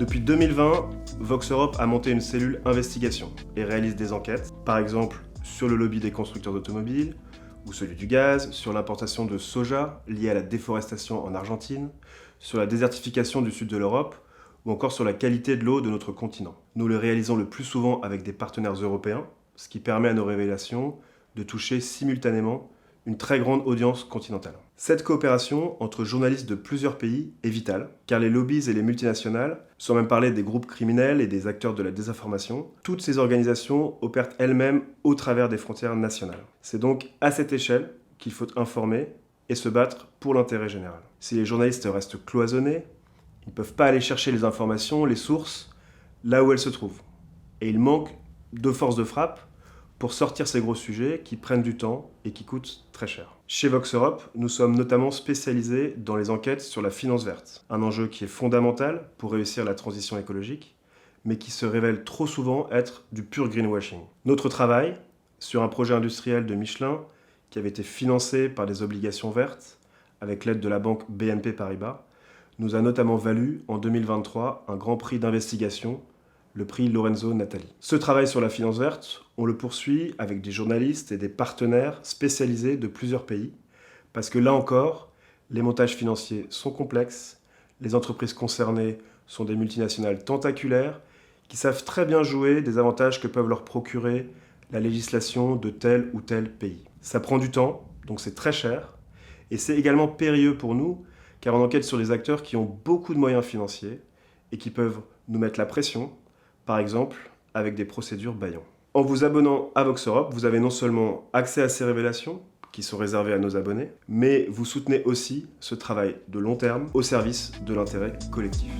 Depuis 2020, Vox Europe a monté une cellule investigation et réalise des enquêtes, par exemple sur le lobby des constructeurs d'automobiles, ou celui du gaz, sur l'importation de soja liée à la déforestation en Argentine, sur la désertification du sud de l'Europe, ou encore sur la qualité de l'eau de notre continent. Nous le réalisons le plus souvent avec des partenaires européens, ce qui permet à nos révélations de toucher simultanément une très grande audience continentale. Cette coopération entre journalistes de plusieurs pays est vitale, car les lobbies et les multinationales, sans même parler des groupes criminels et des acteurs de la désinformation, toutes ces organisations opèrent elles-mêmes au travers des frontières nationales. C'est donc à cette échelle qu'il faut informer et se battre pour l'intérêt général. Si les journalistes restent cloisonnés, ils ne peuvent pas aller chercher les informations, les sources, là où elles se trouvent. Et il manque de force de frappe pour sortir ces gros sujets qui prennent du temps et qui coûtent très cher. Chez Vox Europe, nous sommes notamment spécialisés dans les enquêtes sur la finance verte, un enjeu qui est fondamental pour réussir la transition écologique, mais qui se révèle trop souvent être du pur greenwashing. Notre travail, sur un projet industriel de Michelin qui avait été financé par des obligations vertes, avec l'aide de la banque BNP Paribas, nous a notamment valu, en 2023, un grand prix d'investigation, le prix Lorenzo Natali. Ce travail sur la finance verte, on le poursuit avec des journalistes et des partenaires spécialisés de plusieurs pays, parce que là encore, les montages financiers sont complexes, les entreprises concernées sont des multinationales tentaculaires qui savent très bien jouer des avantages que peuvent leur procurer la législation de tel ou tel pays. Ça prend du temps, donc c'est très cher, et c'est également périlleux pour nous, car on enquête sur des acteurs qui ont beaucoup de moyens financiers et qui peuvent nous mettre la pression, par exemple avec des procédures bâillons. En vous abonnant à Vox Europe, vous avez non seulement accès à ces révélations, qui sont réservées à nos abonnés, mais vous soutenez aussi ce travail de long terme au service de l'intérêt collectif.